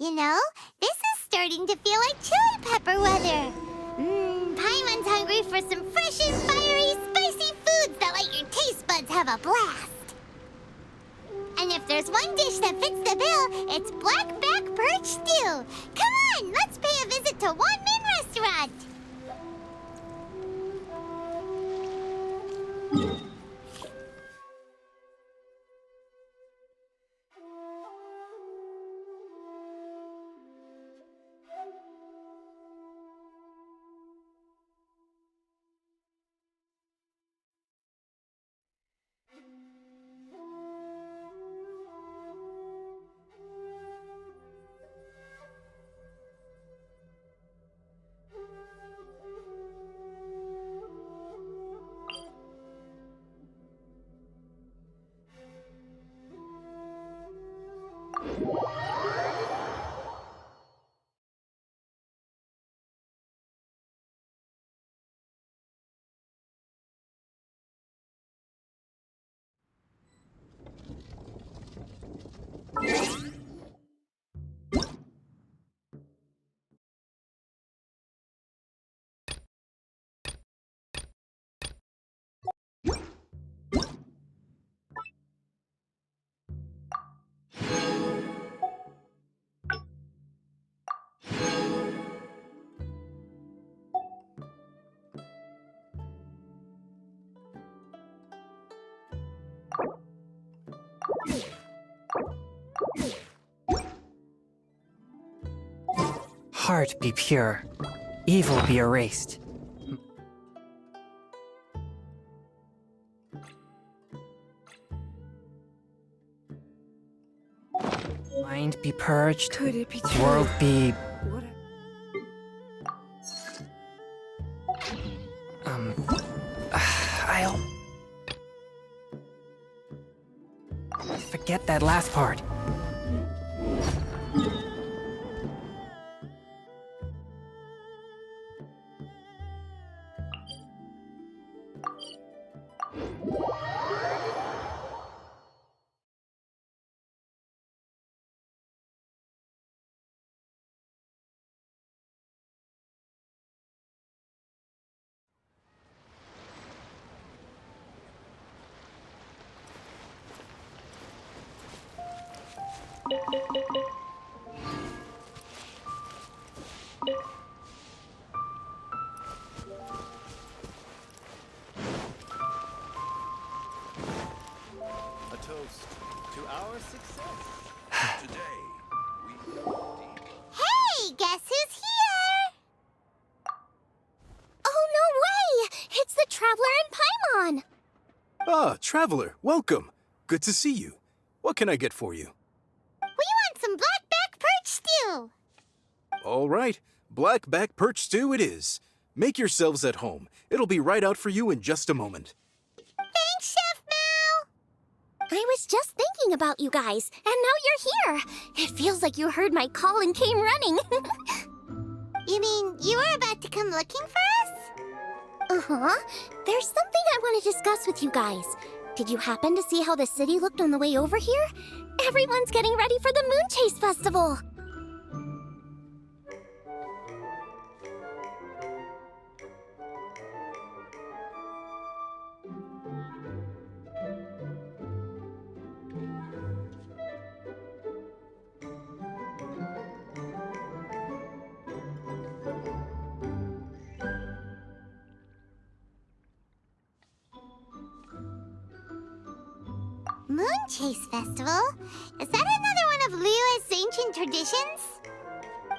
You know, this is starting to feel like chili pepper weather. Paimon's hungry for some fresh and fiery, spicy foods that let your taste buds have a blast. And if there's one dish that fits the bill, it's blackback perch stew. Come on, let's pay a visit to One Min Restaurant. Heart be pure, evil be erased. Mind be purged, Could it be true? world be... What I'll... Forget that last part. A toast to our success. Today, we Hey, guess who's here? Oh, no way! It's the Traveler and Paimon! Ah, Traveler, welcome. Good to see you. What can I get for you? We want some blackback perch stew! All right, blackback perch stew it is. Make yourselves at home. It'll be right out for you in just a moment. Thanks, Chef Mal! I was just thinking about you guys, and now you're here! It feels like you heard my call and came running. You mean you were about to come looking for us? Uh-huh. There's something I want to discuss with you guys. Did you happen to see how the city looked on the way over here? Everyone's getting ready for the Moon Chase Festival! Moon Chase Festival? Is that another one of Liyue's ancient traditions?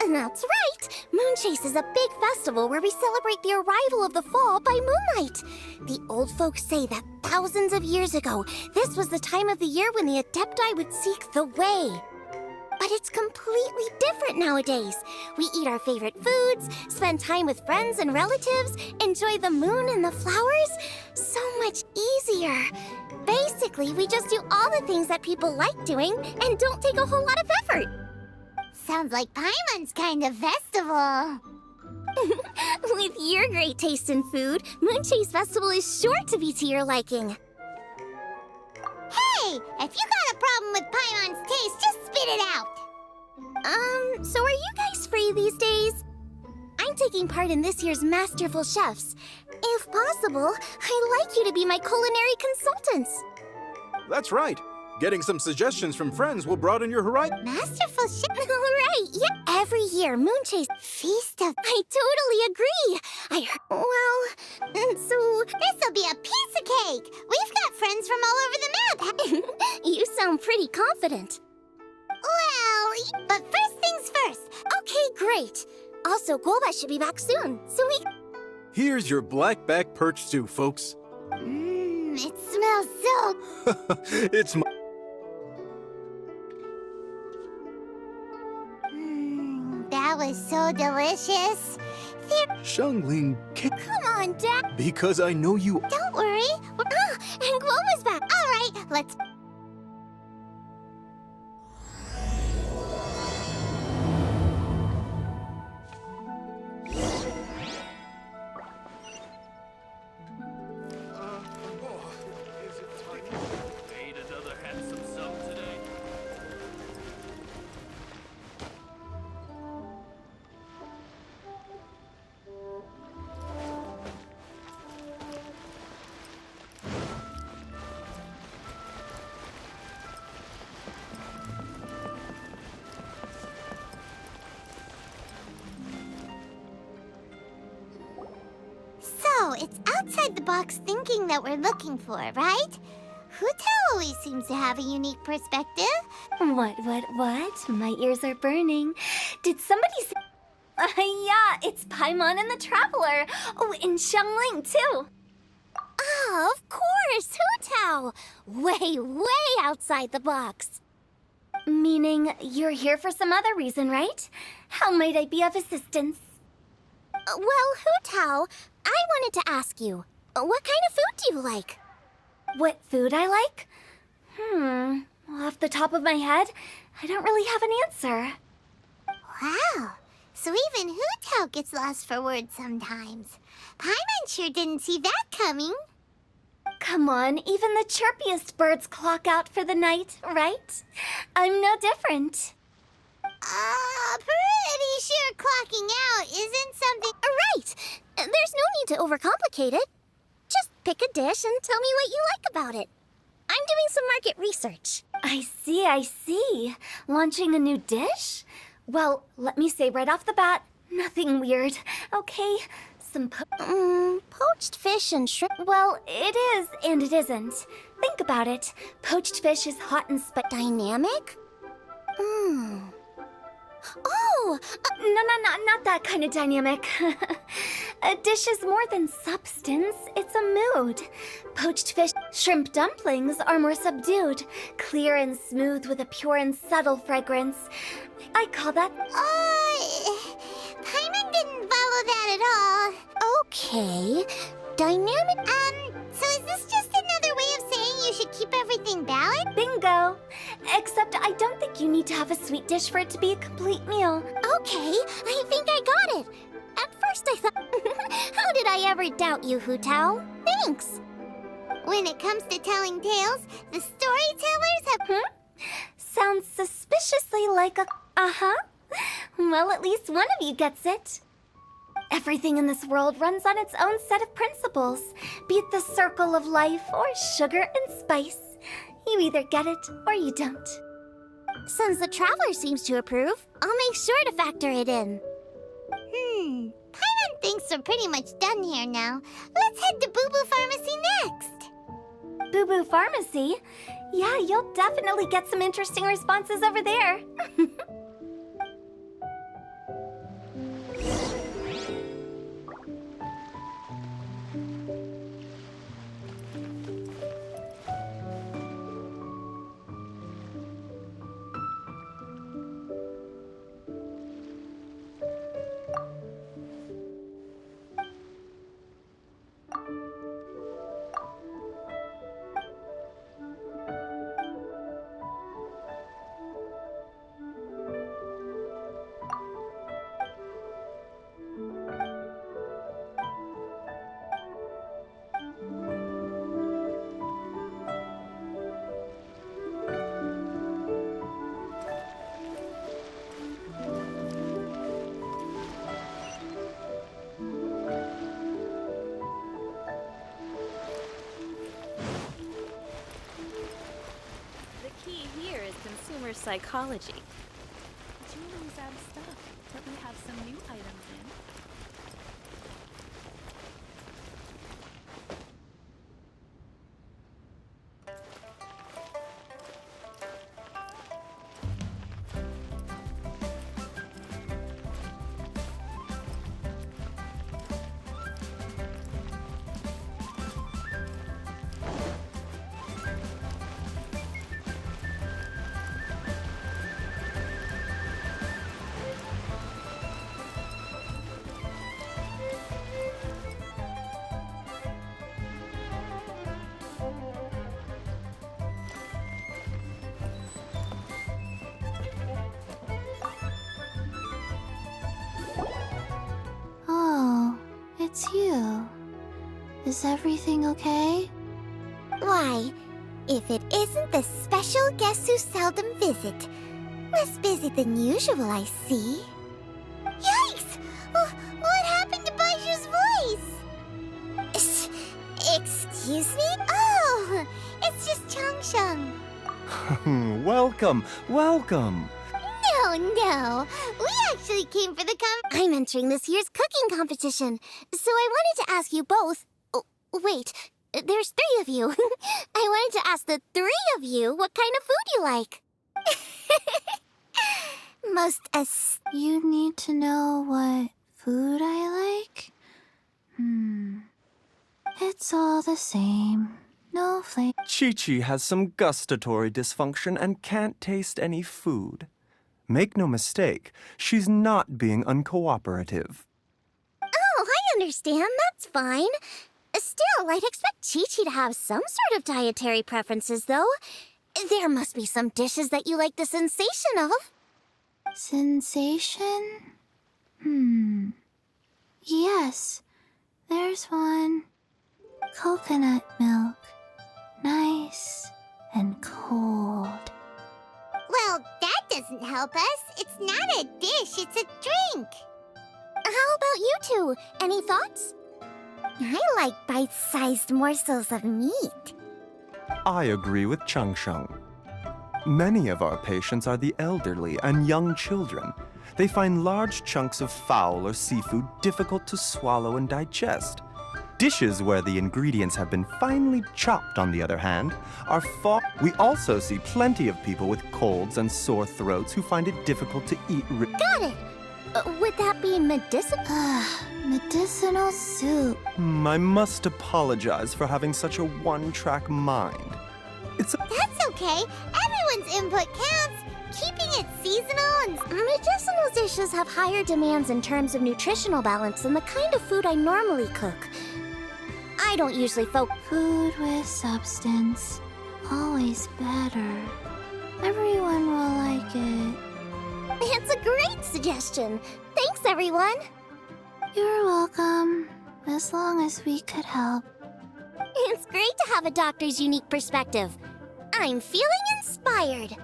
That's right! Moon Chase is a big festival where we celebrate the arrival of the fall by moonlight. The old folks say that thousands of years ago, this was the time of the year when the Adepti would seek the way. But it's completely different nowadays. We eat our favorite foods, spend time with friends and relatives, enjoy the moon and the flowers. So much easier. Basically, we just do all the things that people like doing and don't take a whole lot of effort. Sounds like Paimon's kind of festival. With your great taste in food, Moon Chase Festival is sure to be to your liking. Hey, if you got a problem with Paimon's taste, just spit it out. So are you guys free these days? I'm taking part in this year's Masterful Chefs. If possible, I'd like you to be my culinary consultants. That's right. Getting some suggestions from friends will broaden your horizon. Masterful Chef? Right, yeah. Every year, Moonchase Feast of... I totally agree. So... This'll be a piece of cake. We've got friends from all over the map. You sound pretty confident. Well, but first things first. Okay, great. Also, Golbat should be back soon, so we... Here's your black-back perch stew, folks. It smells so... It's my... That was so delicious. Shungling cake. Come on, Dad. Because I know you... Don't worry. And Globa's back. All right, let's... Made another handsome sum today. So, it's outside the box thinking that we're looking for, right? Huta always seems to have a unique perspective. What? My ears are burning. Did somebody say... yeah, it's Paimon and the Traveler. Oh, and Xiangling, too. Oh, of course, Hutao. Way outside the box. Meaning you're here for some other reason, right? How might I be of assistance? Well, Hutao, I wanted to ask you, what kind of food do you like? What food I like? Off the top of my head, I don't really have an answer. Wow, so even Hutao gets lost for words sometimes. Paimon sure didn't see that coming. Come on, even the chirpiest birds clock out for the night, right? I'm no different. Pretty sure clocking out isn't something... Right! There's no need to overcomplicate it. Just pick a dish and tell me what you like about it. I'm doing some market research. I see. Launching a new dish? Well, let me say right off the bat, nothing weird, okay? Some Poached fish and shrimp... Well, it is and it isn't. Think about it. Poached fish is hot and spicy. Dynamic? Oh! No, not that kind of dynamic. A dish is more than substance, it's a mood. Poached fish, shrimp dumplings are more subdued, clear and smooth with a pure and subtle fragrance. I call that... Paimon didn't follow that at all. Okay. Dynamic... So is this just another way of saying you should keep everything balanced? Bingo! Except I don't think you need to have a sweet dish for it to be a complete meal. Okay, I think I got it. At first I thought... How did I ever doubt you, Hutao? Thanks. When it comes to telling tales, the storytellers have... Sounds suspiciously like a... Uh-huh. Well, at least one of you gets it. Everything in this world runs on its own set of principles, be it the circle of life or sugar and spice. You either get it or you don't. Since the Traveler seems to approve, I'll make sure to factor it in. Paimon thinks we're pretty much done here now. Let's head to Boo Boo Pharmacy next. Boo Boo Pharmacy? Yeah, you'll definitely get some interesting responses over there. or psychology. Jewelry's out of stock, but we have some new items in. Oh, it's you. Is everything okay? Why, if it isn't the special guests who seldom visit. Less busy than usual, I see. Yikes! What happened to Baiju's voice? Excuse me? Oh, it's just Changsheng. Welcome, welcome. No. We actually came for the I'm entering this year's cooking competition, so I wanted to ask you both. Oh, wait, there's 3 of you. I wanted to ask the 3 of you what kind of food you like. You need to know what food I like? It's all the same. No flavor. Chi-Chi has some gustatory dysfunction and can't taste any food. Make no mistake, she's not being uncooperative. Oh, I understand. That's fine. Still, I'd expect Chi-Chi to have some sort of dietary preferences, though. There must be some dishes that you like the sensation of. Sensation? Yes, there's one. Coconut milk. Nice and cold. Well, that doesn't help us. It's not a dish, it's a drink. How about you two? Any thoughts? I like bite-sized morsels of meat. I agree with Changsheng. Many of our patients are the elderly and young children. They find large chunks of fowl or seafood difficult to swallow and digest. Dishes where the ingredients have been finely chopped, on the other hand, are far. We also see plenty of people with colds and sore throats who find it difficult to eat. Got it! Would that be medicinal? Medicinal soup. I must apologize for having such a one-track mind. That's okay. Everyone's input counts. Keeping it seasonal and medicinal dishes have higher demands in terms of nutritional balance than the kind of food I normally cook. I don't usually Food with substance. Always better. Everyone will like it. It's a great suggestion. Thanks, everyone. You're welcome. As long as we could help. It's great to have a doctor's unique perspective. I'm feeling inspired.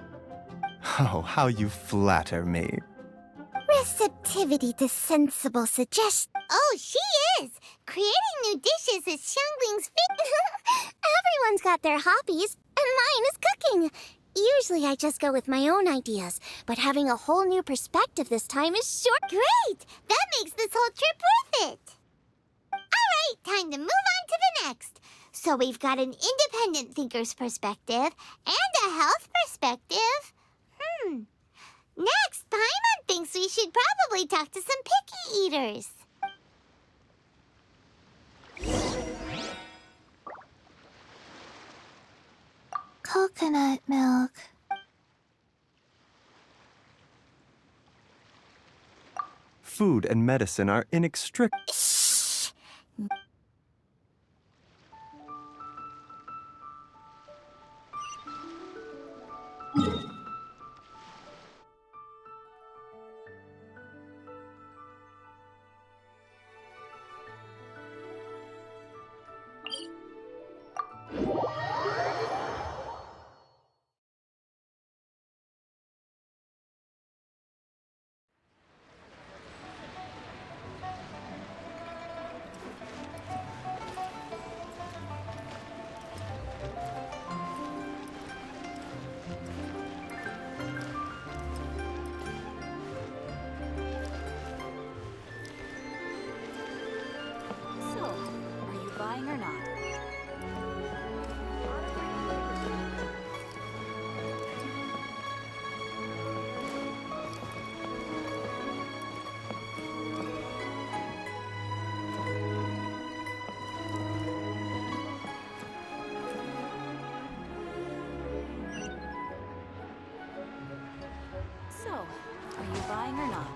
Oh, how you flatter me. Receptivity to sensible suggestions. Oh, she is! Creating new dishes is Xiangling's Everyone's got their hobbies, and mine is cooking. Usually I just go with my own ideas, but having a whole new perspective this time is Great! That makes this whole trip worth it! Alright, time to move on to the next. So we've got an independent thinker's perspective and a health perspective. Next, Paimon thinks we should probably talk to some picky eaters. Coconut milk. Food and medicine are inextricable. Shh! or not? So, are you buying or not?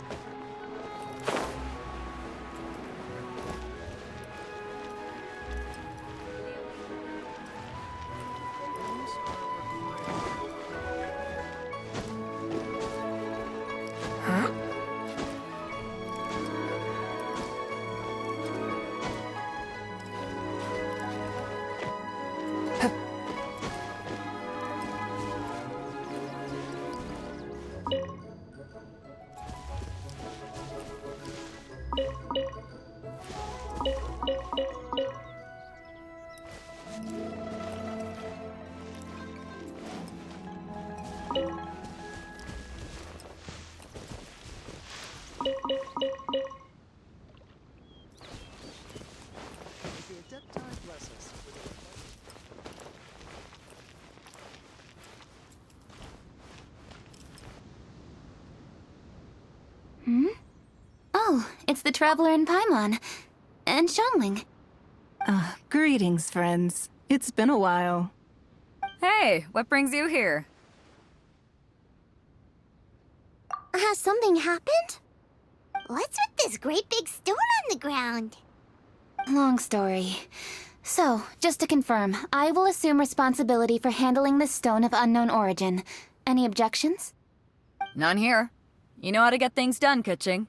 Oh, it's the Traveler in Paimon. And Xiangling. Greetings, friends. It's been a while. Hey, what brings you here? Has something happened? What's with this great big stone on the ground? Long story. So, just to confirm, I will assume responsibility for handling this stone of unknown origin. Any objections? None here. You know how to get things done, Kuching.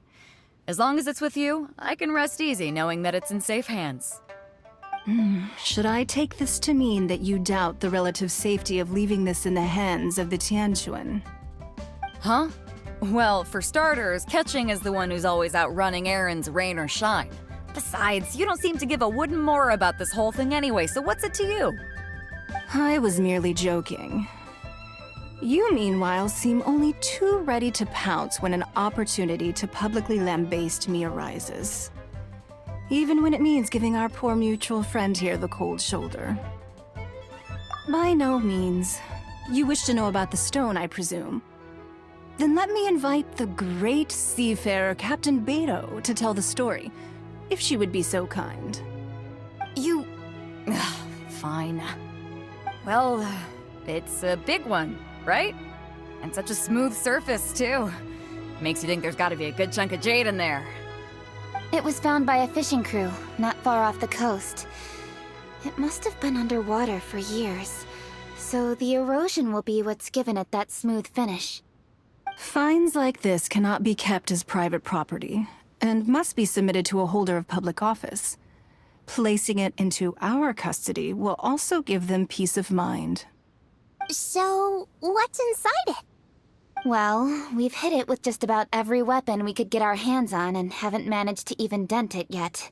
As long as it's with you, I can rest easy knowing that it's in safe hands. Should I take this to mean that you doubt the relative safety of leaving this in the hands of the Tianquan? Huh? Well, for starters, Kuching is the one who's always out running errands, rain or shine. Besides, you don't seem to give a wooden more about this whole thing anyway, so what's it to you? I was merely joking. You, meanwhile, seem only too ready to pounce when an opportunity to publicly lambaste me arises. Even when it means giving our poor mutual friend here the cold shoulder. By no means. You wish to know about the stone, I presume. Then let me invite the great seafarer Captain Beto to tell the story, if she would be so kind. You... Fine. Well, it's a big one, right? And such a smooth surface, too. Makes you think there's gotta be a good chunk of jade in there. It was found by a fishing crew, not far off the coast. It must have been underwater for years, so the erosion will be what's given it that smooth finish. Finds like this cannot be kept as private property, and must be submitted to a holder of public office. Placing it into our custody will also give them peace of mind. So, what's inside it? Well, we've hit it with just about every weapon we could get our hands on and haven't managed to even dent it yet.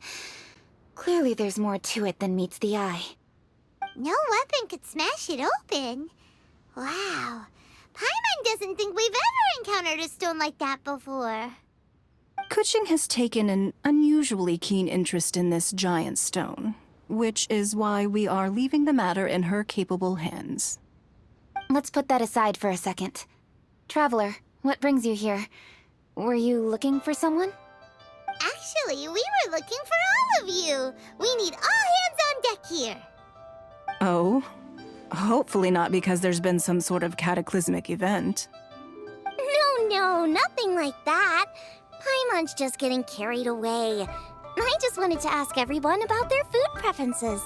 Clearly there's more to it than meets the eye. No weapon could smash it open. Wow. Paimon doesn't think we've ever encountered a stone like that before. Kuching has taken an unusually keen interest in this giant stone, which is why we are leaving the matter in her capable hands. Let's put that aside for a second. Traveler, what brings you here? Were you looking for someone? Actually, we were looking for all of you. We need all hands on deck here. Oh? Hopefully not because there's been some sort of cataclysmic event. No, nothing like that. Paimon's just getting carried away. I just wanted to ask everyone about their food preferences.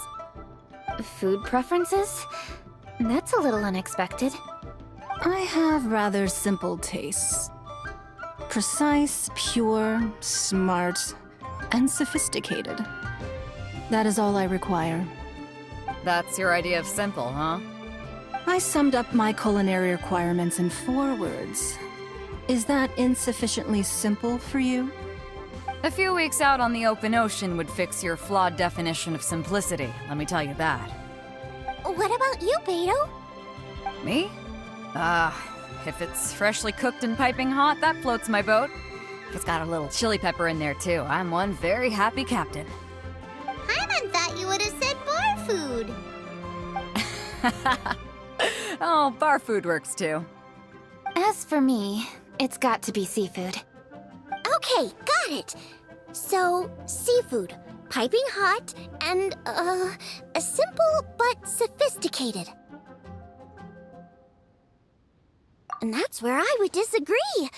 Food preferences? That's a little unexpected. I have rather simple tastes. Precise, pure, smart, and sophisticated. That is all I require. That's your idea of simple, huh? I summed up my culinary requirements in 4 words. Is that insufficiently simple for you? A few weeks out on the open ocean would fix your flawed definition of simplicity, let me tell you that. What about you, Beto? Me? If it's freshly cooked and piping hot, that floats my boat. If it's got a little chili pepper in there, too, I'm one very happy captain. Paimon thought you would have said both. Oh, bar food works too. As for me, it's got to be seafood. Okay, got it. So, seafood, piping hot, and, simple but sophisticated. And that's where I would disagree.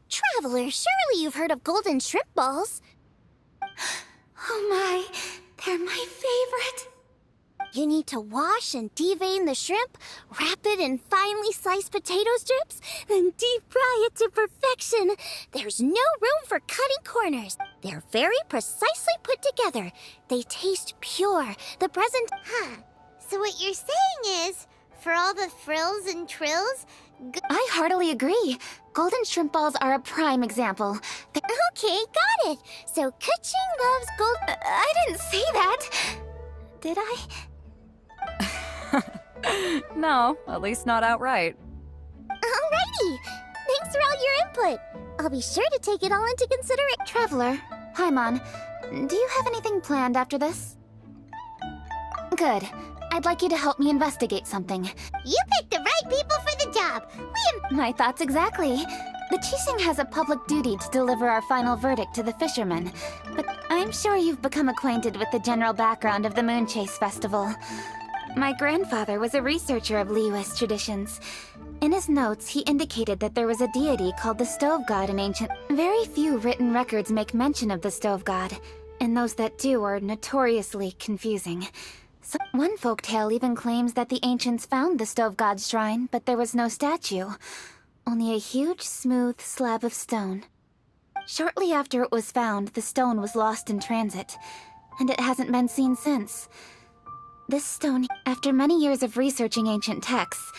Traveler, surely you've heard of golden shrimp balls. Oh my, they're my favorite. You need to wash and devein the shrimp, wrap it in finely sliced potato strips, then deep fry it to perfection. There's no room for cutting corners. They're very precisely put together. They taste pure. The present... Huh. So what you're saying is, for all the frills and trills... I heartily agree. Golden shrimp balls are a prime example. Okay, got it. So Kuching loves gold... I didn't say that. Did I? No, at least not outright. Alrighty! Thanks for all your input. I'll be sure to take it all into consideration. Traveler, Paimon, do you have anything planned after this? Good. I'd like you to help me investigate something. You picked the right people for the job. My thoughts exactly. The Qixing has a public duty to deliver our final verdict to the fishermen, but I'm sure you've become acquainted with the general background of the Moon Chase Festival. My grandfather was a researcher of Liyue's traditions. In his notes, he indicated that there was a deity called the Stove God in ancient... Very few written records make mention of the Stove God, and those that do are notoriously confusing. One folktale even claims that the ancients found the Stove God's shrine, but there was no statue. Only a huge, smooth slab of stone. Shortly after it was found, the stone was lost in transit, and it hasn't been seen since. This stone, after many years of researching ancient texts,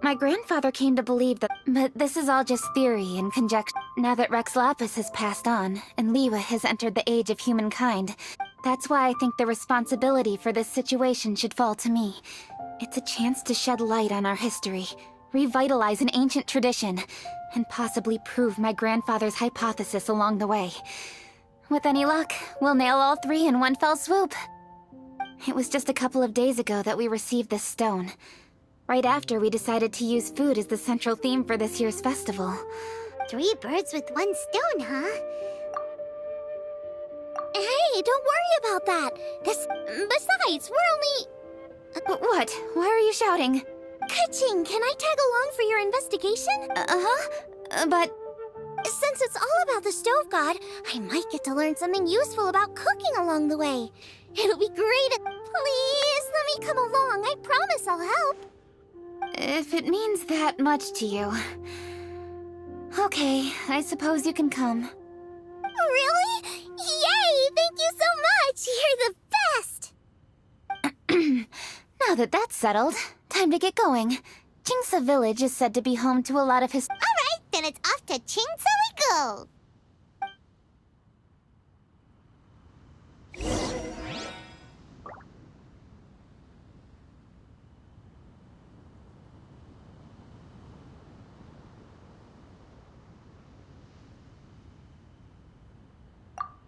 my grandfather came to believe that... But this is all just theory and conjecture. Now that Rex Lapis has passed on, and Liyue has entered the age of humankind, that's why I think the responsibility for this situation should fall to me. It's a chance to shed light on our history, revitalize an ancient tradition, and possibly prove my grandfather's hypothesis along the way. With any luck, we'll nail all three in one fell swoop. It was just a couple of days ago that we received this stone. Right after we decided to use food as the central theme for this year's festival. 3 birds with 1 stone, huh? Hey, don't worry about that. Besides, we're only... What? Why are you shouting? Kuching, can I tag along for your investigation? But... Since it's all about the Stove God, I might get to learn something useful about cooking along the way. It'll be great. Please, let me come along. I promise I'll help. If it means that much to you... Okay, I suppose you can come. Really? Yay! Thank you so much! You're the best! Now that that's settled, time to get going. Jingsa Village is said to be home to a lot of his... Alright, then it's off to Chingsa we go!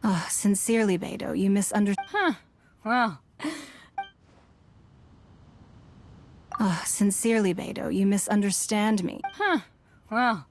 Oh, sincerely, Beidou, you misunderstood. Huh. Well, Oh, sincerely, Beidou, you misunderstand me. huh. Well.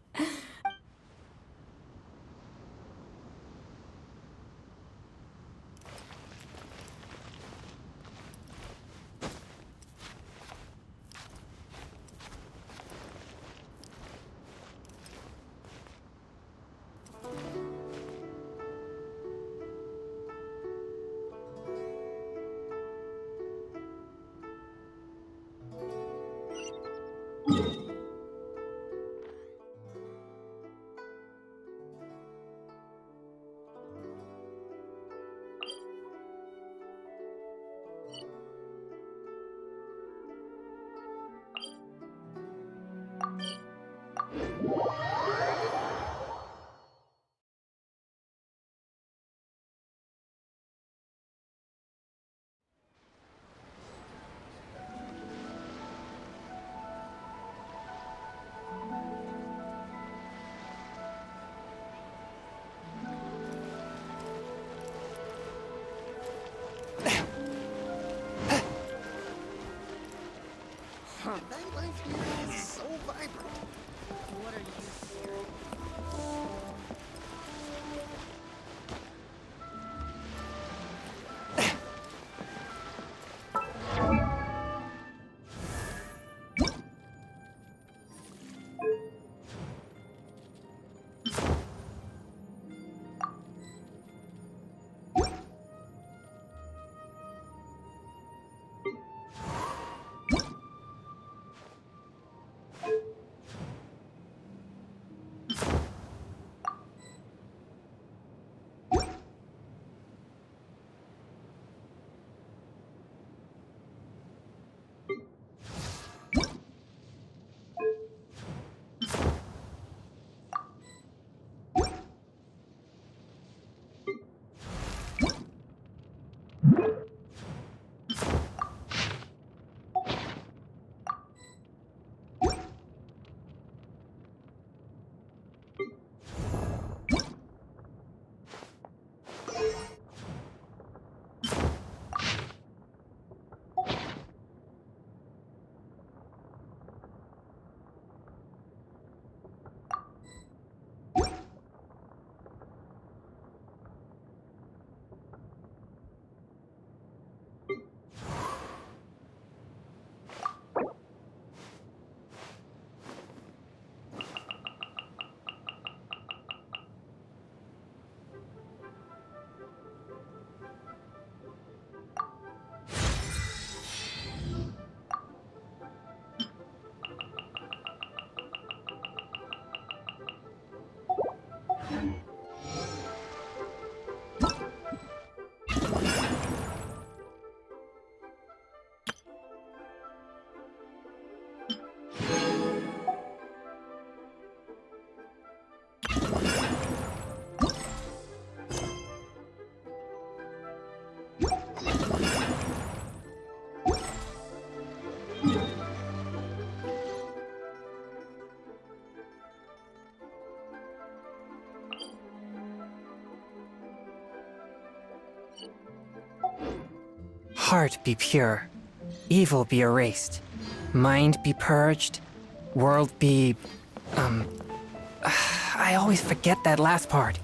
Nightlife here is so vibrant. What are you hearing? Heart be pure, evil be erased, mind be purged, world be... I always forget that last part.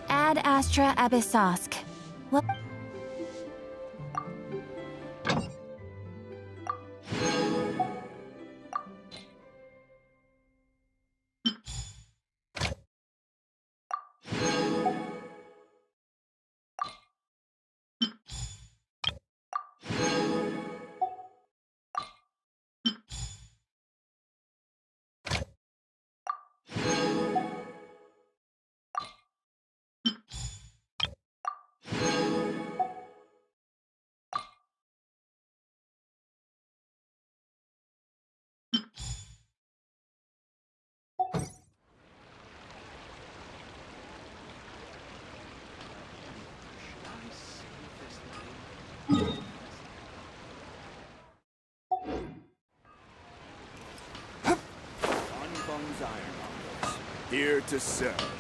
Ad Astra Abyssosk. What? Unbung's Ironmongers, here to serve.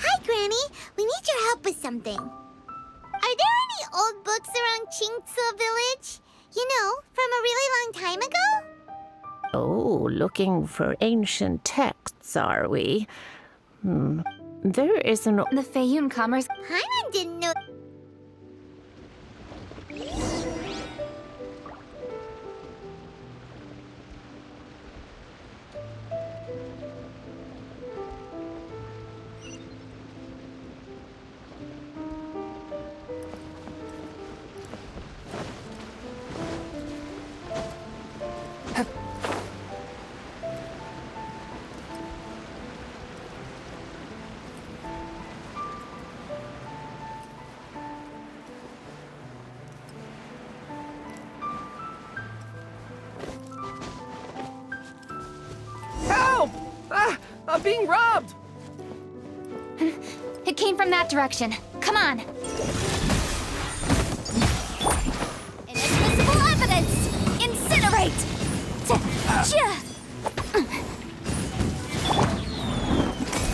Hi, Granny. We need your help with something. Are there any old books around Qingce Village? You know, from a really long time ago? Oh, looking for ancient texts, are we? There is an... The Feiyun Commerce. Paimon didn't know. Help! Ah, I'm being robbed! It came from that direction. Come on. Inadmissible evidence! Incinerate!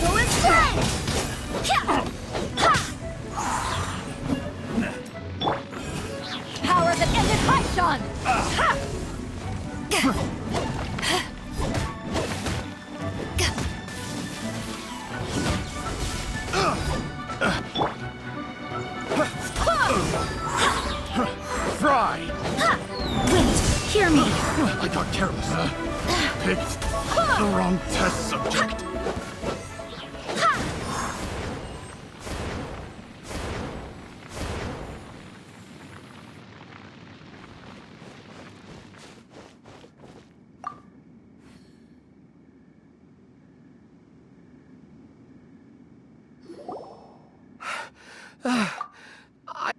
Go inside! Power that ended Paishan! Fry! Wait, hear me. I got careless. Picked the wrong test subject.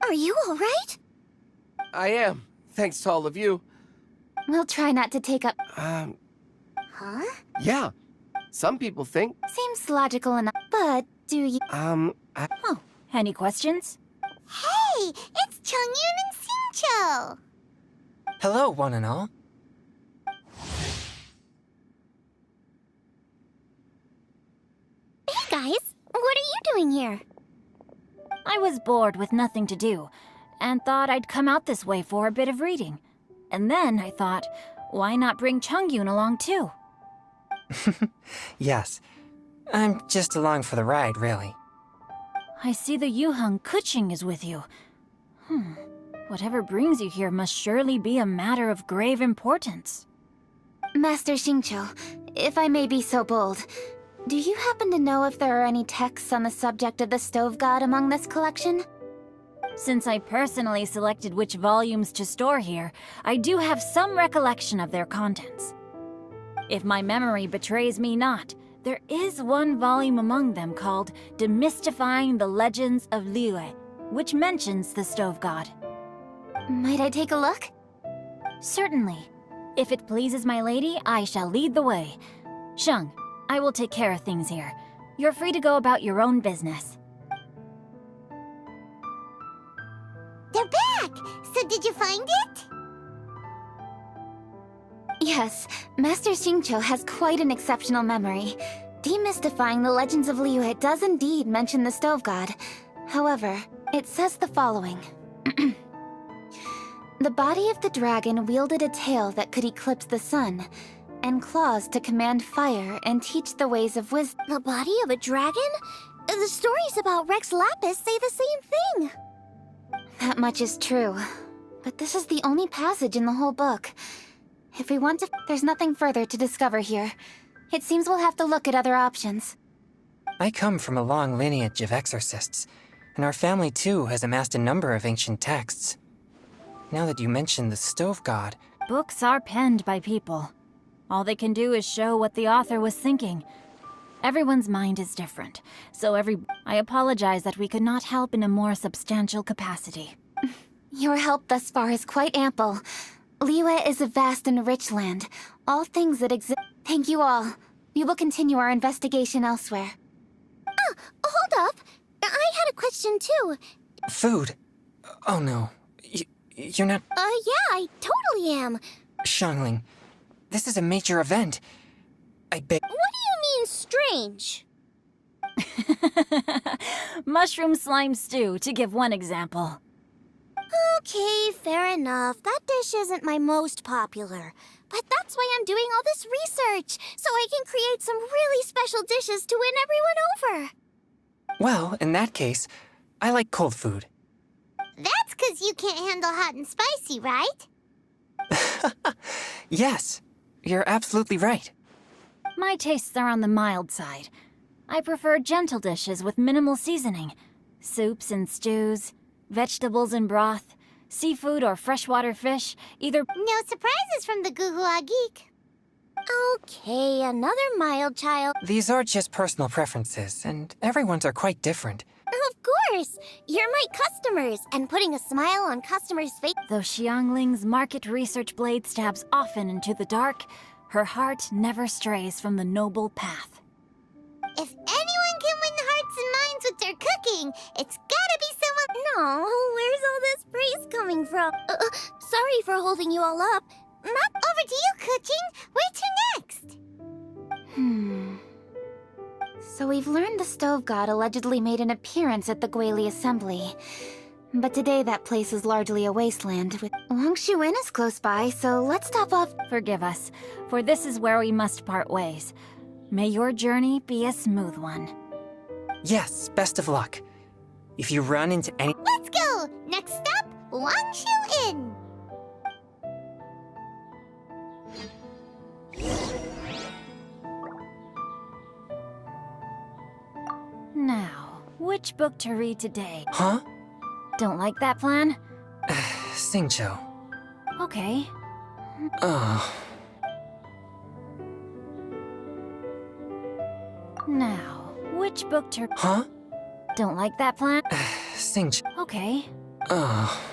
Are you all right? I am, thanks to all of you. We'll try not to take up... Huh? Yeah. Some people think, Seems logical enough, but do you... Oh, any questions? Hey, it's Chongyun and Xingqiu. hello, one and all. Hey guys, what are you doing here? I was bored with nothing to do, and thought I'd come out this way for a bit of reading. And then I thought, why not bring Chongyun along too? Yes. I'm just along for the ride, really. I see the Yuheng Kuching is with you. Whatever brings you here must surely be a matter of grave importance. Master Xingqiu, if I may be so bold, do you happen to know if there are any texts on the subject of the Stove God among this collection? Since I personally selected which volumes to store here, I do have some recollection of their contents. If my memory betrays me not, there is one volume among them called Demystifying the Legends of Liyue, which mentions the Stove God. Might I take a look? Certainly. If it pleases my lady, I shall lead the way. Sheng, I will take care of things here. You're free to go about your own business. They're back! So did you find it? Yes, Master Xingqiu has quite an exceptional memory. Demystifying the Legends of Liyue does indeed mention the Stove God. However, it says the following. The body of the dragon wielded a tail that could eclipse the sun, and claws to command fire and teach the ways of wisdom. The body of a dragon? The stories about Rex Lapis say the same thing. That much is true. But this is the only passage in the whole book. If we want to... There's nothing further to discover here. It seems we'll have to look at other options. I come from a long lineage of exorcists, and our family too has amassed a number of ancient texts. Now that you mention the Stove God... Books are penned by people. All they can do is show what the author was thinking. Everyone's mind is different, so I apologize that we could not help in a more substantial capacity. Your help thus far is quite ample. Liyue is a vast and rich land. All things that exist. Thank you all. We will continue our investigation elsewhere. Oh, hold up. I had a question too. Food? Oh no. You're not. Yeah, I totally am. Xiangling, this is a major event. I beg. What do you mean, strange? Mushroom slime stew, to give one example. Okay, fair enough. That dish isn't my most popular. But that's why I'm doing all this research, so I can create some really special dishes to win everyone over. Well, in that case, I like cold food. That's 'cause you can't handle hot and spicy, right? Yes, you're absolutely right. My tastes are on the mild side. I prefer gentle dishes with minimal seasoning. Soups and stews, vegetables and broth, seafood or freshwater fish, either... No surprises from the Gugua Geek. Okay, another mild child. These are just personal preferences, and everyone's are quite different. Of course! You're my customers, and putting a smile on customers' face. Though Xiangling's market research blade stabs often into the dark, her heart never strays from the noble path. If anyone can win hearts and minds with their cooking, it's gotta be someone. No, where's all this praise coming from? Sorry for holding you all up. Not over to you, cooking. Where to next? So we've learned the Stove God allegedly made an appearance at the Guili Assembly. But today that place is largely a wasteland with... Longshu Inn is close by, so let's stop off... Forgive us, for this is where we must part ways. May your journey be a smooth one. Yes, best of luck. If you run into any... Let's go! Next stop, Longshu Inn. Now, which book to read today? Huh? Don't like that plan? Xingqiu. Okay. Oh. Now, which book to... Huh? Don't like that plan? Xingqiu. Okay. Oh.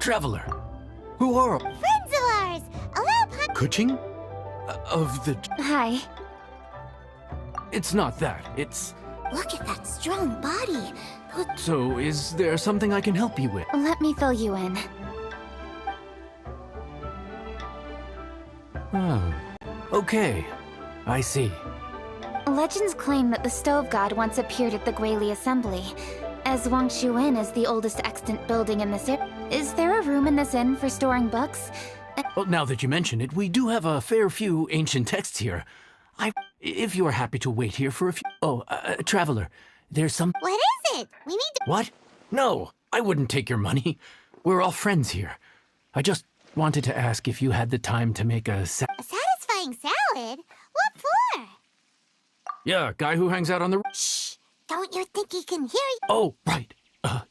Traveler. Who are... Friends of ours! Allow Pun- Kuching? Of the... Hi. It's not that. It's... Look at that strong body. So, is there something I can help you with? Let me fill you in. Oh. Okay. I see. Legends claim that the Stove God once appeared at the Guili Assembly. As Wangshu Inn is the oldest extant building in this area, is there a room in this inn for storing books? Well, now that you mention it, we do have a fair few ancient texts here. If you are happy to wait here for a few... Oh, Traveler, there's some... What is it? We need to... What? No, I wouldn't take your money. We're all friends here. I just wanted to ask if you had the time to make a A satisfying salad? What for? Yeah, guy who hangs out on the... Shh! Don't you think he can hear you? Oh, right.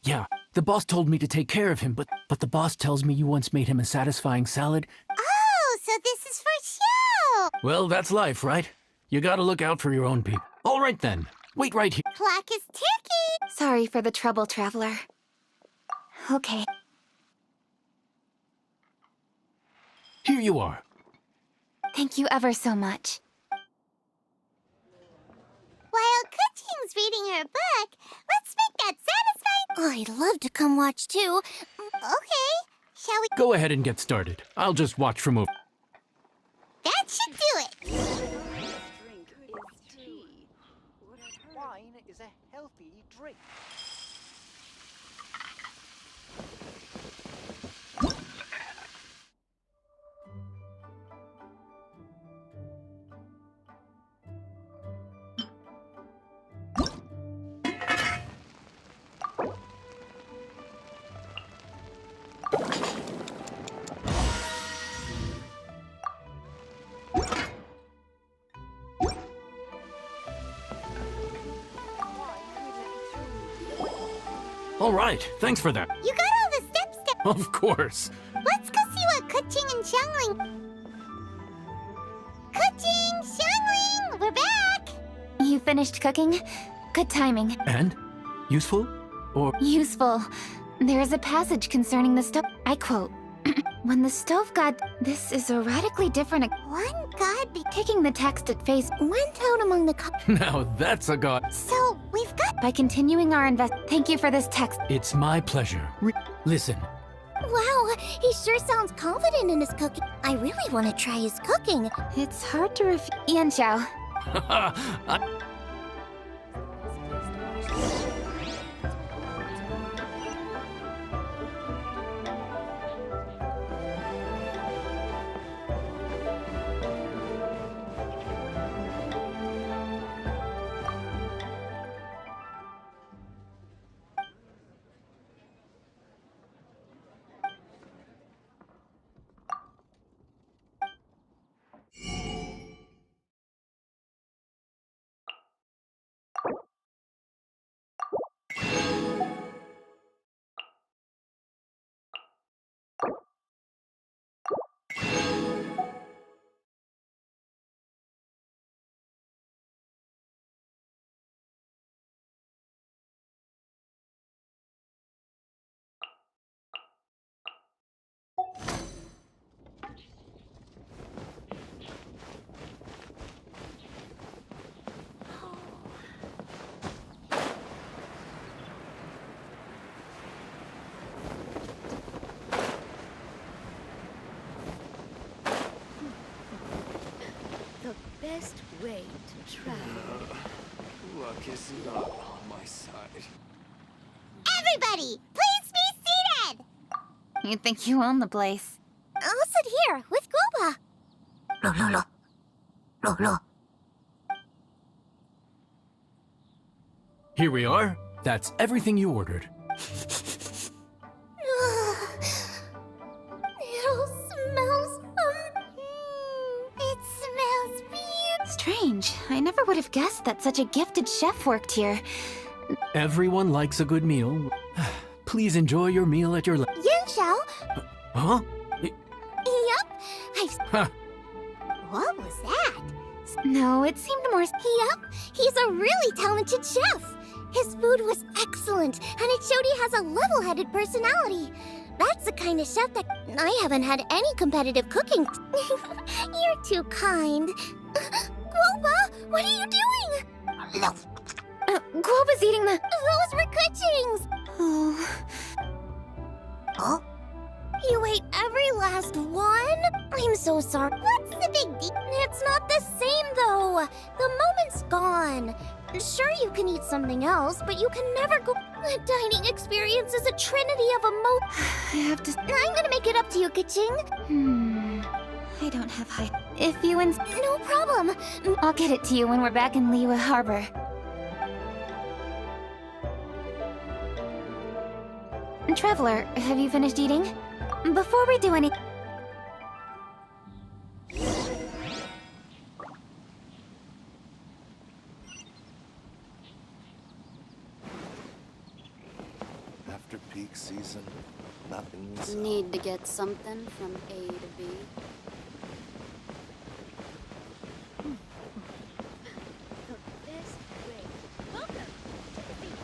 Yeah. The boss told me to take care of him, but the boss tells me you once made him a satisfying salad. Oh, so this is for show! Well, that's life, right? You gotta look out for your own people. All right then. Wait right here. Clock is ticking! Sorry for the trouble, Traveler. Okay. Here you are. Thank you ever so much. While Kuching's reading her book, let's make that satisfying... I'd love to come watch too. Okay, shall we... Go ahead and get started. I'll just watch from over. That should do it! Wine is a healthy drink. All right, thanks for that. You got all the steps down. Of course. Let's go see what Kuching and Xiangling... Kuching! Xiangling! We're back! You finished cooking? Good timing. And? Useful? Or... Useful. There is a passage concerning the stove. I quote, when the Stove God... This is a radically different... One god be... Taking the text at face... Went out among the... Now that's a god. So, we've got... By continuing our Thank you for this text. It's my pleasure. Listen. Wow, he sure sounds confident in his cooking. I really want to try his cooking. It's hard to refuse. Yan Xiao. Best way to travel. Luck is not on my side. Everybody, please be seated! You think you own the place? I'll sit here with Guoba. Here we are. That's everything you ordered. Strange. I never would have guessed that such a gifted chef worked here. Everyone likes a good meal. Please enjoy your meal at your... Yan Xiao? Huh? Yup. Huh. What was that? No, it seemed more... Yup. He's a really talented chef. His food was excellent, and it showed he has a level-headed personality. That's the kind of chef that I haven't had any competitive cooking. You're too kind. Guoba, what are you doing? Guoba's eating the... Those were Kuchings! Oh. Huh? You ate every last one? I'm so sorry. What's the big deal? It's not the same, though. The moment's gone. Sure, you can eat something else, but you can never go... The dining experience is a trinity of I have to... I'm gonna make it up to you, Kuching. I don't have high... If you ins... No problem. I'll get it to you when we're back in Liyue Harbor. Traveler, have you finished eating? Before we do any... After peak season, nothing's... Need to get something from A to B. The best way. Welcome to the beach.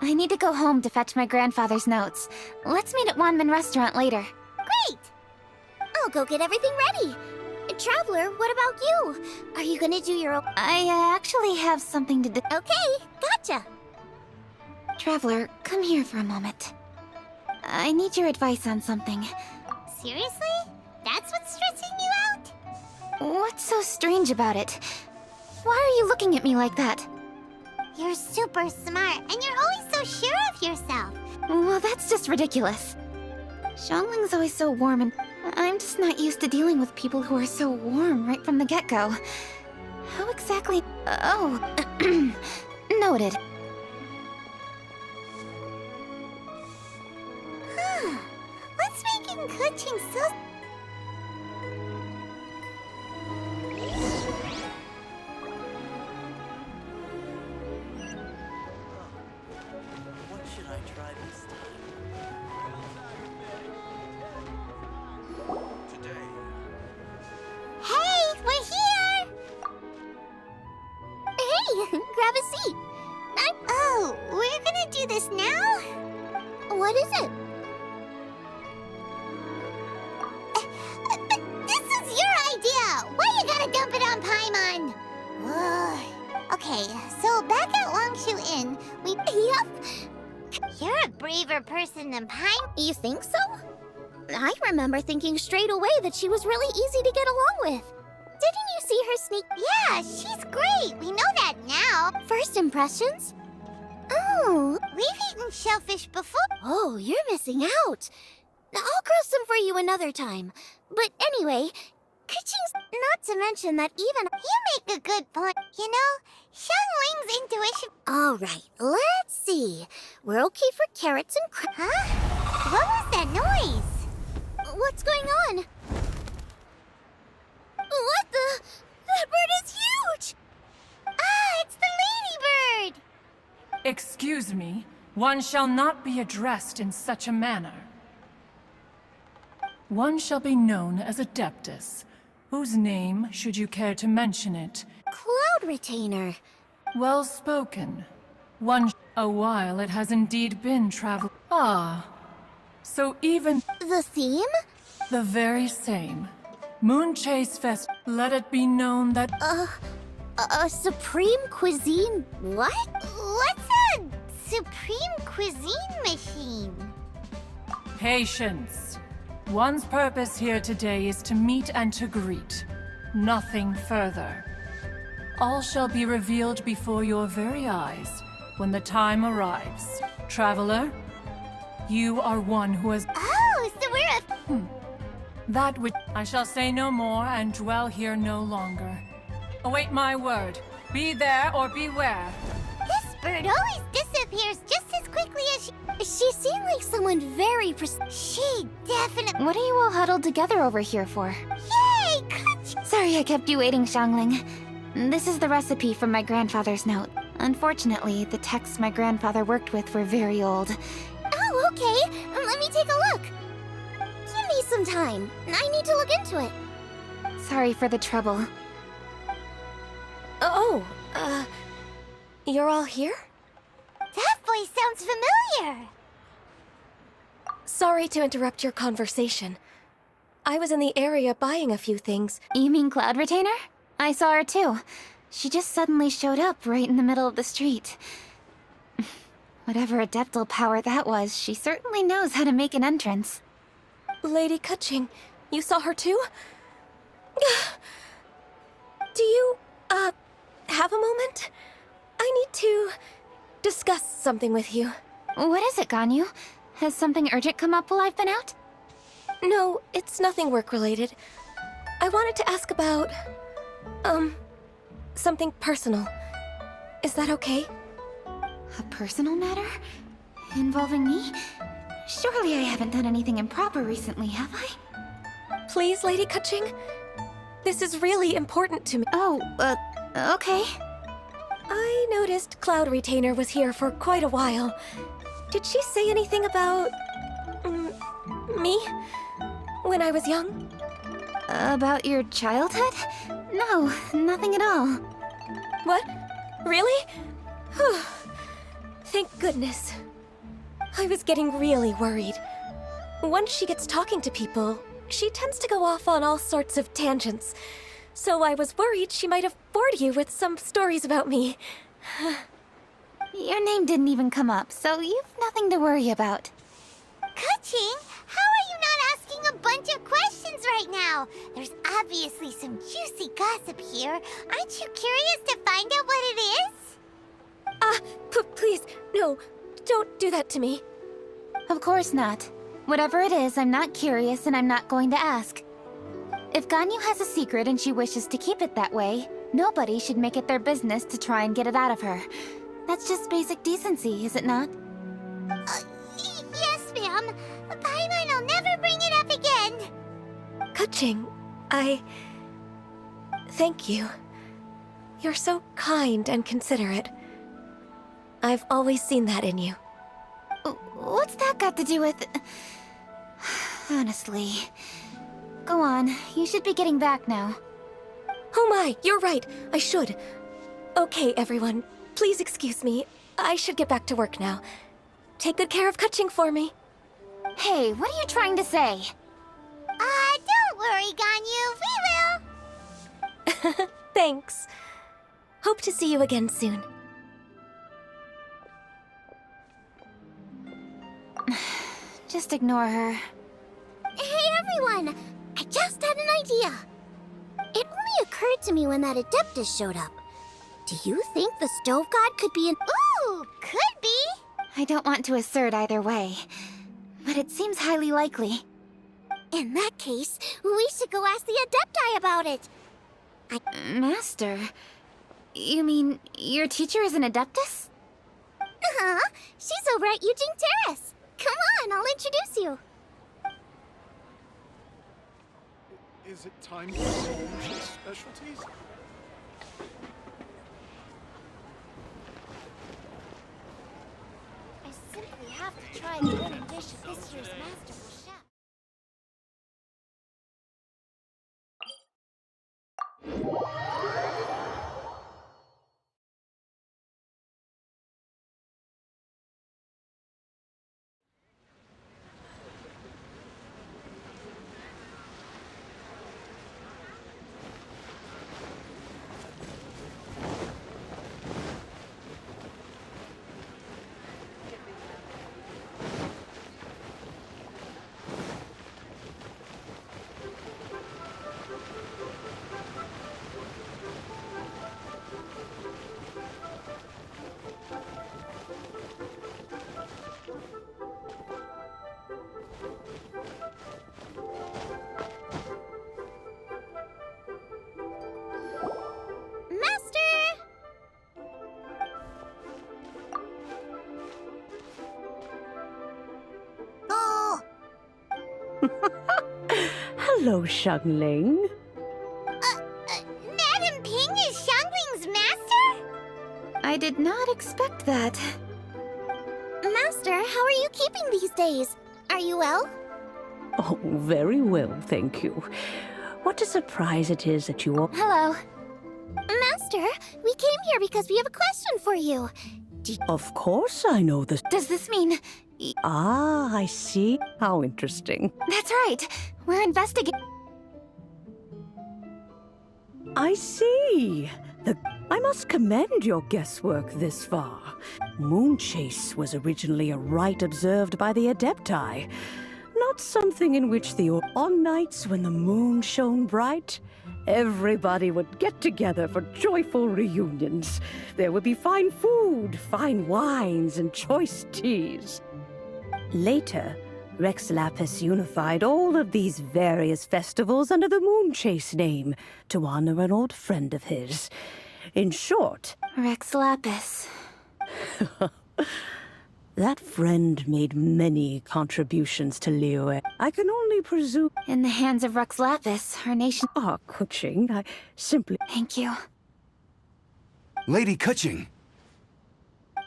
I need to go home to fetch my grandfather's notes. Let's meet at Wanmin Restaurant later. Great! I'll go get everything ready. Traveler, what about you? Are you gonna do your own... I actually have something to do. Okay, gotcha. Traveler, come here for a moment. I need your advice on something. Seriously? That's what's stressing you out? What's so strange about it? Why are you looking at me like that? You're super smart, and you're always so sure of yourself. Well, that's just ridiculous. Xiangling's always so warm, and I'm just not used to dealing with people who are so warm right from the get-go. How exactly... Oh... Noted. What's making Kuching so... What should I try this time? Today. Hey, we're here! Hey, grab a seat. Oh, we're gonna do this now? What is it? This is your idea! Why you gotta dump it on Paimon? Okay, so back at Longshu Inn, we... Yep. You're a braver person than Paimon. You think so? I remember thinking straight away that she was really easy to get along with. Didn't you see her sneak? Yeah, she's great. We know that now. First impressions? Oh, we've eaten shellfish before. Oh, you're missing out. I'll grow some for you another time. But anyway, Kuching's... Not to mention that even... You make a good point. You know, Xiangling's intuition... All right, let's see. We're okay for carrots and Huh? What was that noise? What's going on? What the... That bird is huge! Ah, it's the ladybird! Excuse me, one shall not be addressed in such a manner. One shall be known as Adeptus, whose name, should you care to mention it... Cloud Retainer. Well spoken. A while it has indeed been travel... Ah, so even... The theme? The very same. Moonchase Fest, let it be known that... A supreme cuisine... What? What's a supreme cuisine machine? Patience. One's purpose here today is to meet and to greet. Nothing further. All shall be revealed before your very eyes when the time arrives. Traveler, you are one who has... Oh, so we're a... That which... I shall say no more and dwell here no longer. Await my word. Be there or beware. This bird always disappears just as quickly as she seemed like someone very She definitely... What are you all huddled together over here for? Yay! Sorry I kept you waiting, Xiangling. This is the recipe from my grandfather's note. Unfortunately, the texts my grandfather worked with were very old. Oh, okay. Let me take a look. Give me some time. I need to look into it. Sorry for the trouble. You're all here? That voice sounds familiar. Sorry to interrupt your conversation. I was in the area buying a few things. You mean Cloud Retainer? I saw her too. She just suddenly showed up right in the middle of the street. Whatever adeptal power that was, she certainly knows how to make an entrance. Lady Keqing, you saw her too? Do you, have a moment? I need to discuss something with you. What is it, Ganyu? Has something urgent come up while I've been out? No, it's nothing work-related. I wanted to ask about, something personal. Is that okay? A personal matter? Involving me? Surely I haven't done anything improper recently, have I? Please, Lady Keqing. This is really important to me. Oh, okay. I noticed Cloud Retainer was here for quite a while. Did she say anything about... me? When I was young? About your childhood? No, nothing at all. What? Really? Whew. Thank goodness. I was getting really worried. Once she gets talking to people, she tends to go off on all sorts of tangents. So I was worried she might have bored you with some stories about me. Your name didn't even come up, so you've nothing to worry about. Keqing, how are you not asking a bunch of questions right now? There's obviously some juicy gossip here. Aren't you curious to find out what it is? Please, no, don't do that to me. Of course not. Whatever it is, I'm not curious and I'm not going to ask. If Ganyu has a secret and she wishes to keep it that way, nobody should make it their business to try and get it out of her. That's just basic decency, is it not? Yes, ma'am. Paimon will never bring it up again. Keqing, thank you. You're so kind and considerate. I've always seen that in you. What's that got to do with... Honestly. Go on, you should be getting back now. Oh my, you're right, I should. Okay, everyone, please excuse me. I should get back to work now. Take good care of Keqing for me. Hey, what are you trying to say? Don't worry, Ganyu, we will. Thanks. Hope to see you again soon. Just ignore her. Hey, everyone! I just had an idea. It only occurred to me when that Adeptus showed up. Do you think the Stove God could be an... Ooh, could be! I don't want to assert either way, but it seems highly likely. In that case, we should go ask the Adepti about it. Master? You mean your teacher is an Adeptus? Uh-huh. She's over at Yujing Terrace. Come on, I'll introduce you. Is it time for some specialties? I simply have to try the winning dish of this year's masterful chef. Hello, Xiangling. Madam Ping is Xiangling's master? I did not expect that. Master, how are you keeping these days? Are you well? Oh, very well, thank you. What a surprise it is that you all... Hello. Master, we came here because we have a question for you. Of course I know this. Does this mean... Ah, I see. How interesting. That's right. We're investigating... I see. I must commend your guesswork this far. Moonchase was originally a rite observed by the Adepti, not something in which on nights when the moon shone bright, everybody would get together for joyful reunions. There would be fine food, fine wines, and choice teas. Later, Rex Lapis unified all of these various festivals under the Moonchase name to honor an old friend of his. In short... Rex Lapis. That friend made many contributions to Liyue. I can only presume... In the hands of Rex Lapis, our nation... Ah, Kuching, I simply... Thank you. Lady Kuching!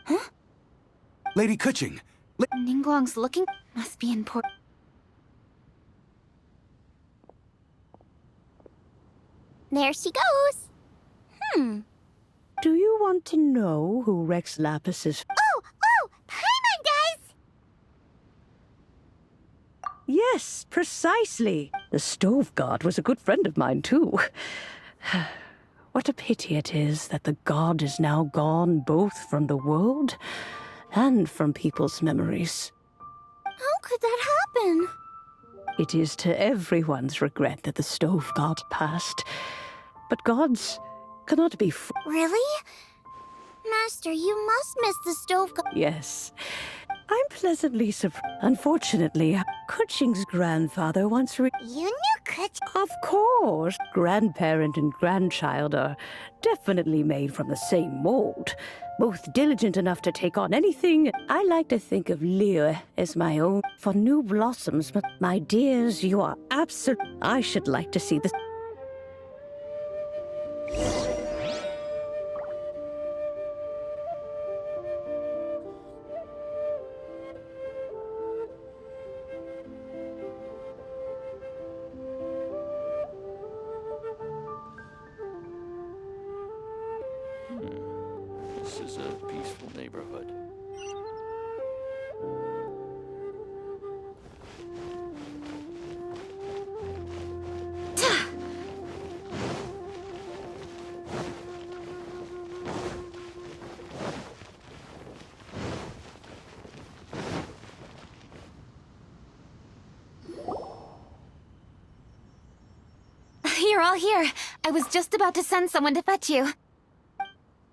Huh? Lady Kuching! Ningguang's looking... Must be important. There she goes. Do you want to know who Rex Lapis is? Oh! Paimon, guys! Yes, precisely. The Stove God was a good friend of mine, too. What a pity it is that the god is now gone both from the world and from people's memories. How could that happen? It is to everyone's regret that the Stove God passed. But gods cannot be Really? Master, you must miss the stove god. Yes. I'm pleasantly surprised. Unfortunately, Kuching's grandfather once You knew Kuching? Of course. Grandparent and grandchild are definitely made from the same mold. Both diligent enough to take on anything. I like to think of Liyue as my own for new blossoms, but my dears, you are absolute. I should like to see this. This is a peaceful neighborhood. You're all here. I was just about to send someone to fetch you.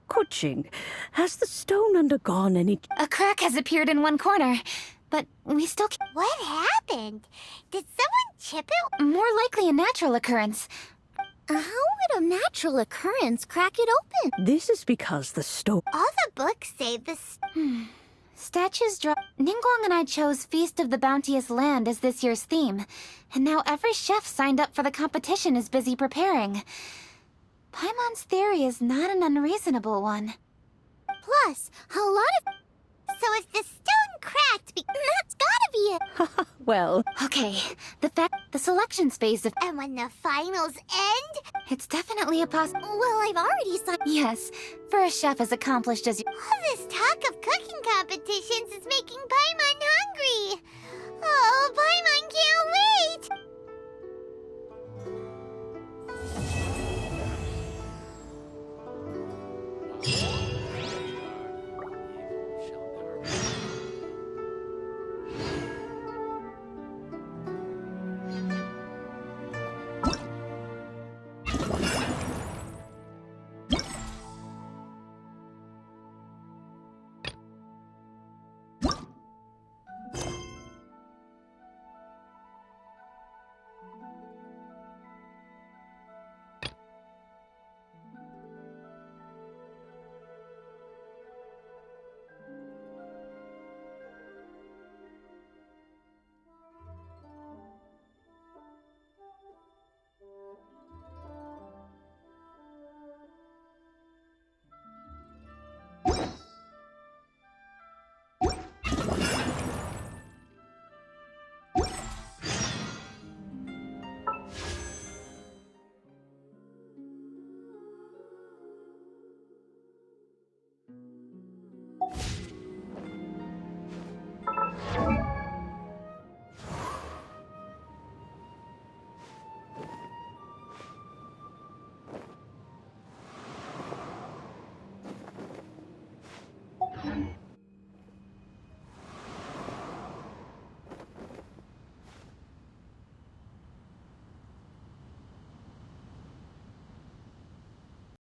Kuching, has the stone undergone any... A crack has appeared in one corner, but we still can't... What happened? Did someone chip it? More likely a natural occurrence. How would a natural occurrence crack it open? This is because the stone... All the books say this... Statues draw... Ningguang and I chose Feast of the Bounteous Land as this year's theme, and now every chef signed up for the competition is busy preparing. Paimon's theory is not an unreasonable one. Plus, a lot of... So if the stone cracked, that's gotta be it. Well... Okay, the selections phase of... And when the finals end? It's definitely a Well, I've already signed... Yes, for a chef as accomplished as you... All this talk of cooking competitions is making Paimon hungry. Oh, Paimon can't wait!